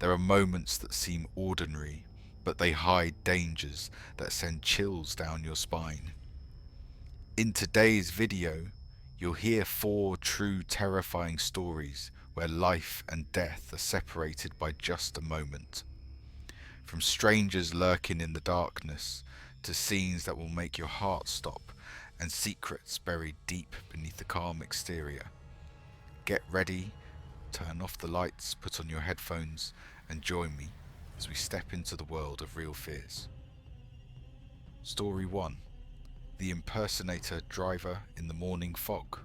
There are moments that seem ordinary, but they hide dangers that send chills down your spine. In today's video, you'll hear 4 true terrifying stories where life and death are separated by just a moment. From strangers lurking in the darkness, to scenes that will make your heart stop, and secrets buried deep beneath the calm exterior. Get ready, turn off the lights, put on your headphones, and join me as we step into the world of real fears. Story 1. The impersonator driver in the morning fog.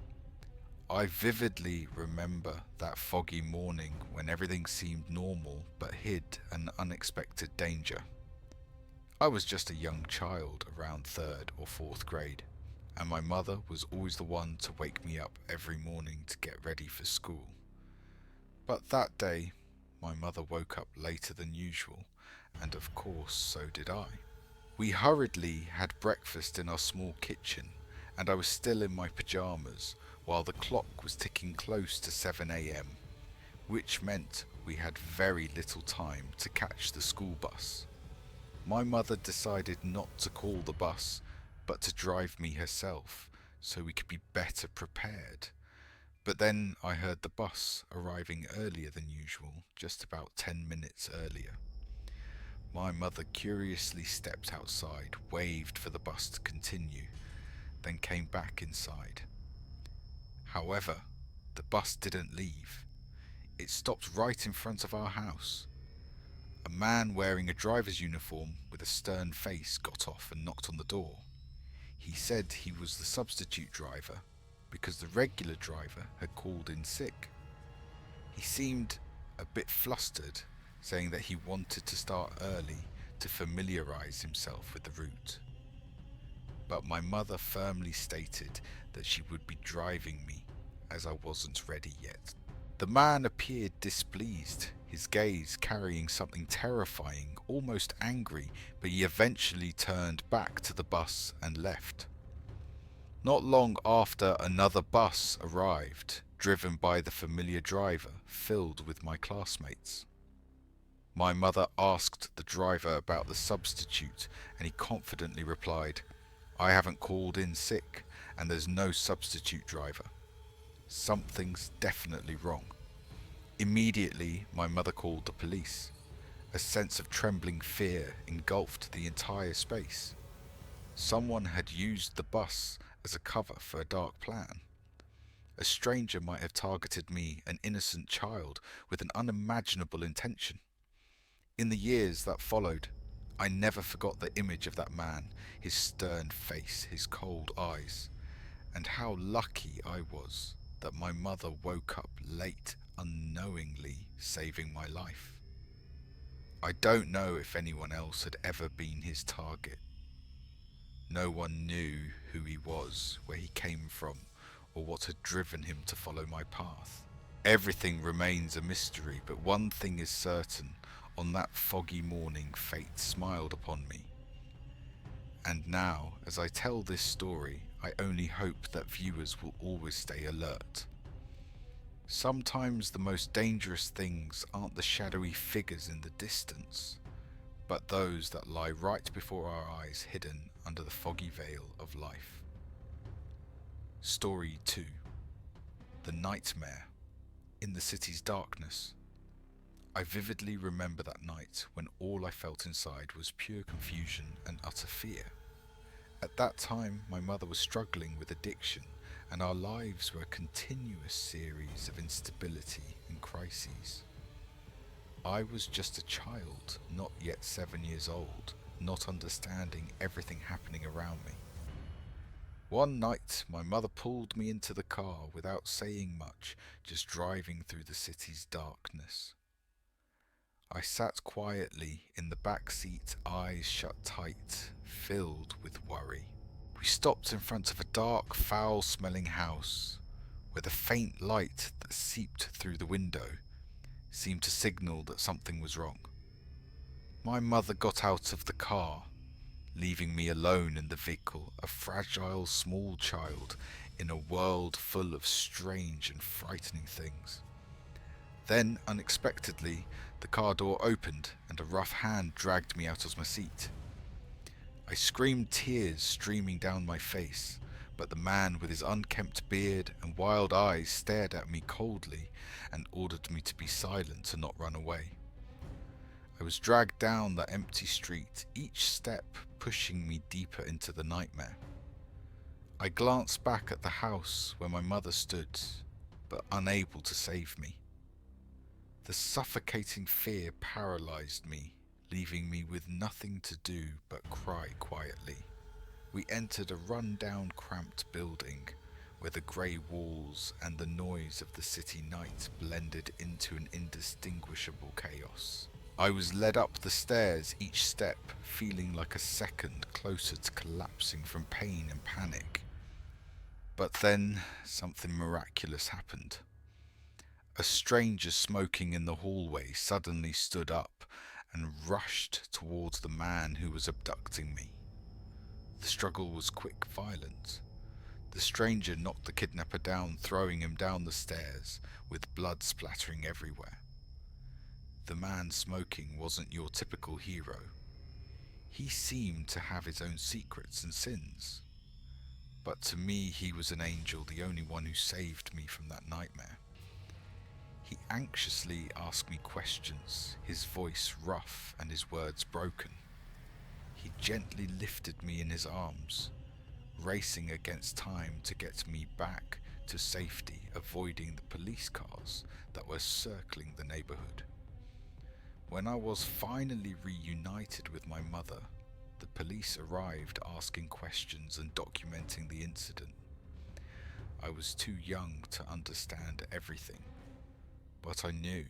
I vividly remember that foggy morning when everything seemed normal but hid an unexpected danger. I was just a young child around 3rd or 4th grade, and my mother was always the one to wake me up every morning to get ready for school. But that day, my mother woke up later than usual, and of course so did I. We hurriedly had breakfast in our small kitchen, and I was still in my pyjamas while the clock was ticking close to 7 a.m, which meant we had very little time to catch the school bus. My mother decided not to call the bus, but to drive me herself, so we could be better prepared. But then I heard the bus arriving earlier than usual, just about 10 minutes earlier. My mother curiously stepped outside, waved for the bus to continue, then came back inside. However, the bus didn't leave. It stopped right in front of our house. A man wearing a driver's uniform with a stern face got off and knocked on the door. He said he was the substitute driver because the regular driver had called in sick. He seemed a bit flustered, saying that he wanted to start early to familiarize himself with the route. But my mother firmly stated that she would be driving me as I wasn't ready yet. The man appeared displeased, his gaze carrying something terrifying, almost angry, but he eventually turned back to the bus and left. Not long after, another bus arrived, driven by the familiar driver, filled with my classmates. My mother asked the driver about the substitute, and he confidently replied, "I haven't called in sick, and there's no substitute driver. Something's definitely wrong." Immediately, my mother called the police. A sense of trembling fear engulfed the entire space. Someone had used the bus as a cover for a dark plan. A stranger might have targeted me, an innocent child, with an unimaginable intention. In the years that followed, I never forgot the image of that man, his stern face, his cold eyes, and how lucky I was that my mother woke up late, unknowingly saving my life. I don't know if anyone else had ever been his target. No one knew who he was, where he came from, or what had driven him to follow my path. Everything remains a mystery, but one thing is certain: on that foggy morning, fate smiled upon me. And now, as I tell this story, I only hope that viewers will always stay alert. Sometimes the most dangerous things aren't the shadowy figures in the distance, but those that lie right before our eyes, hidden under the foggy veil of life. Story 2. The Nightmare in the city's darkness. I vividly remember that night when all I felt inside was pure confusion and utter fear. At that time, my mother was struggling with addiction, and our lives were a continuous series of instability and crises. I was just a child, not yet 7 years old, not understanding everything happening around me. One night, my mother pulled me into the car without saying much, just driving through the city's darkness. I sat quietly in the back seat, eyes shut tight, filled with worry. We stopped in front of a dark, foul-smelling house, where the faint light that seeped through the window seemed to signal that something was wrong. My mother got out of the car, leaving me alone in the vehicle, a fragile small child in a world full of strange and frightening things. Then, unexpectedly, The car door opened and a rough hand dragged me out of my seat. I screamed, tears streaming down my face, but the man with his unkempt beard and wild eyes stared at me coldly and ordered me to be silent and not run away. I was dragged down the empty street, each step pushing me deeper into the nightmare. I glanced back at the house where my mother stood, but unable to save me. The suffocating fear paralyzed me, leaving me with nothing to do but cry quietly. We entered a run-down, cramped building where the grey walls and the noise of the city night blended into an indistinguishable chaos. I was led up the stairs, each step feeling like a second closer to collapsing from pain and panic. But then something miraculous happened. A stranger smoking in the hallway suddenly stood up and rushed towards the man who was abducting me. The struggle was quick, violent. The stranger knocked the kidnapper down, throwing him down the stairs, with blood splattering everywhere. The man smoking wasn't your typical hero. He seemed to have his own secrets and sins. But to me, he was an angel, the only one who saved me from that nightmare. He anxiously asked me questions, his voice rough and his words broken. He gently lifted me in his arms, racing against time to get me back to safety, avoiding the police cars that were circling the neighborhood. When I was finally reunited with my mother, the police arrived asking questions and documenting the incident. I was too young to understand everything, but I knew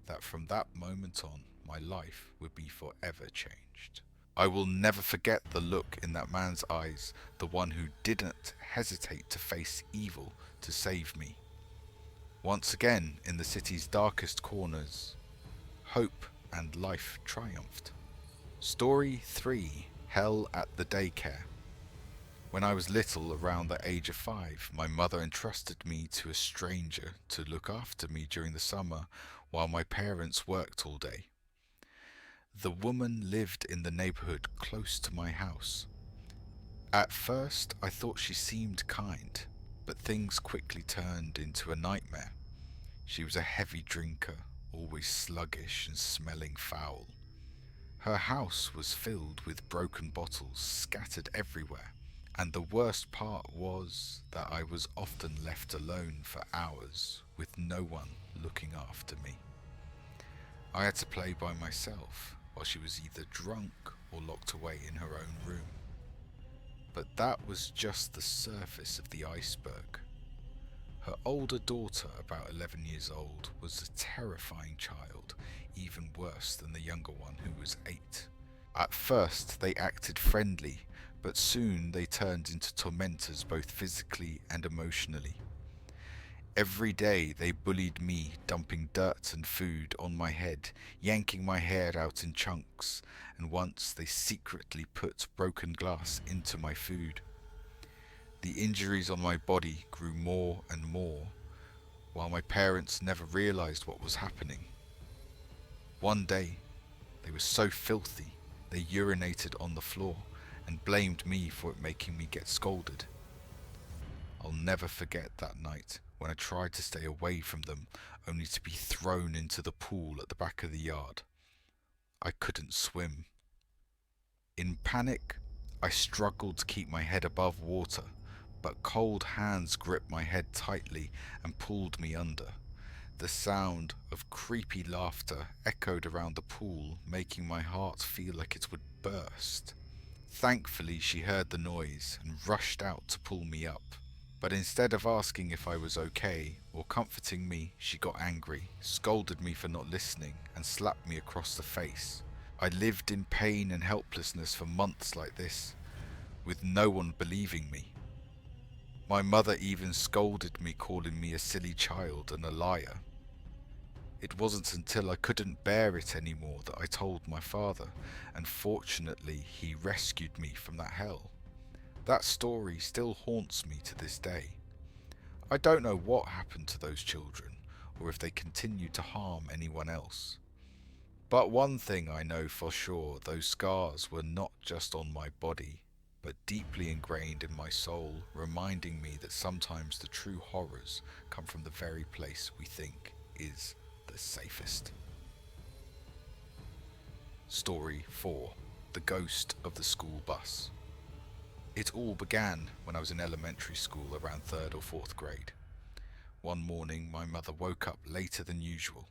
that from that moment on, my life would be forever changed. I will never forget the look in that man's eyes, the one who didn't hesitate to face evil to save me. Once again, in the city's darkest corners, hope and life triumphed. Story 3: Hell at the Daycare. When I was little, around the age of 5, my mother entrusted me to a stranger to look after me during the summer while my parents worked all day. The woman lived in the neighborhood close to my house. At first, I thought she seemed kind, but things quickly turned into a nightmare. She was a heavy drinker, always sluggish and smelling foul. Her house was filled with broken bottles scattered everywhere, and the worst part was that I was often left alone for hours with no one looking after me. I had to play by myself while she was either drunk or locked away in her own room. But that was just the surface of the iceberg. Her older daughter, about 11 years old, was a terrifying child, even worse than the younger one who was 8. At first they acted friendly, but soon they turned into tormentors both physically and emotionally. Every day they bullied me, dumping dirt and food on my head, yanking my hair out in chunks, and once they secretly put broken glass into my food. The injuries on my body grew more and more, while my parents never realized what was happening. One day, they were so filthy, they urinated on the floor and blamed me for it making me get scolded. I'll never forget that night when I tried to stay away from them, only to be thrown into the pool at the back of the yard. I couldn't swim. In panic, I struggled to keep my head above water, but cold hands gripped my head tightly and pulled me under. The sound of creepy laughter echoed around the pool, making my heart feel like it would burst. Thankfully, she heard the noise and rushed out to pull me up. But instead of asking if I was okay or comforting me, she got angry, scolded me for not listening, and slapped me across the face. I lived in pain and helplessness for months like this, with no one believing me. My mother even scolded me, calling me a silly child and a liar. It wasn't until I couldn't bear it anymore that I told my father, and fortunately he rescued me from that hell. That story still haunts me to this day. I don't know what happened to those children, or if they continue to harm anyone else. But one thing I know for sure, those scars were not just on my body, but deeply ingrained in my soul, reminding me that sometimes the true horrors come from the very place we think is the safest. Story 4. The Ghost of the School Bus. It all began when I was in elementary school around 3rd or 4th grade. One morning my mother woke up later than usual,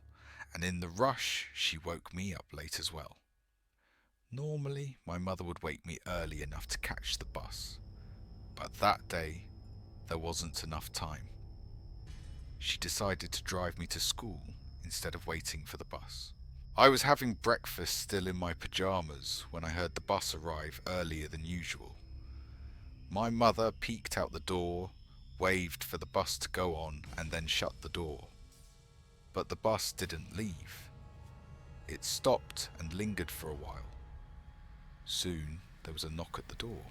and in the rush she woke me up late as well. Normally my mother would wake me early enough to catch the bus, but that day there wasn't enough time. She decided to drive me to school instead of waiting for the bus. I was having breakfast still in my pyjamas when I heard the bus arrive earlier than usual. My mother peeked out the door, waved for the bus to go on, and then shut the door. But the bus didn't leave. It stopped and lingered for a while. Soon there was a knock at the door.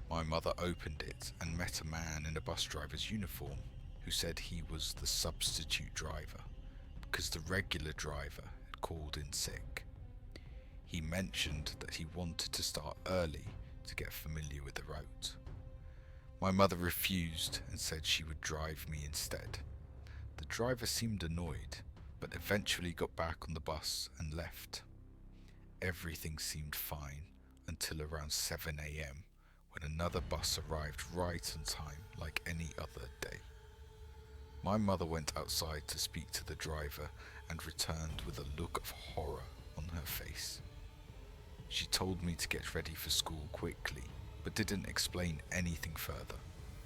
My mother opened it and met a man in a bus driver's uniform who said he was the substitute driver because the regular driver had called in sick. He mentioned that he wanted to start early to get familiar with the route. My mother refused and said she would drive me instead. The driver seemed annoyed, but eventually got back on the bus and left. Everything seemed fine until around 7 a.m. when another bus arrived right on time like any other day. My mother went outside to speak to the driver and returned with a look of horror on her face. She told me to get ready for school quickly, but didn't explain anything further.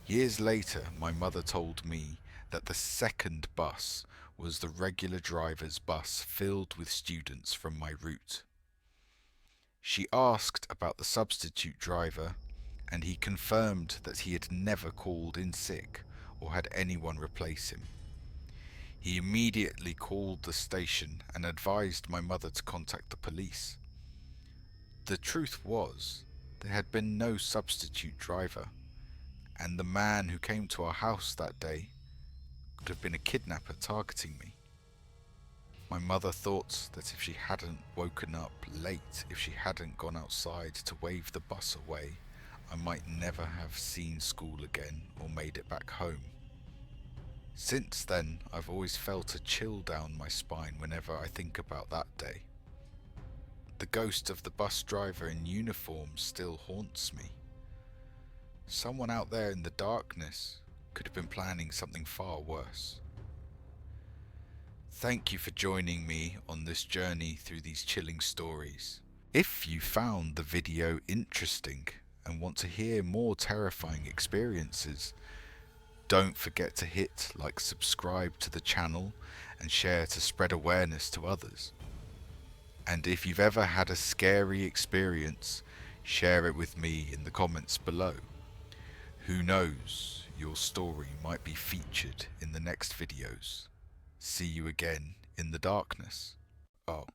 Years later, my mother told me that the second bus was the regular driver's bus filled with students from my route. She asked about the substitute driver, and he confirmed that he had never called in sick or had anyone replace him. He immediately called the station and advised my mother to contact the police. The truth was, there had been no substitute driver, and the man who came to our house that day could have been a kidnapper targeting me. My mother thought that if she hadn't woken up late, if she hadn't gone outside to wave the bus away, I might never have seen school again or made it back home. Since then, I've always felt a chill down my spine whenever I think about that day. The ghost of the bus driver in uniform still haunts me. Someone out there in the darkness could have been planning something far worse. Thank you for joining me on this journey through these chilling stories. If you found the video interesting and want to hear more terrifying experiences, don't forget to hit like, subscribe to the channel and share to spread awareness to others. And if you've ever had a scary experience, share it with me in the comments below. Who knows, your story might be featured in the next videos. See you again in the darkness. Oh.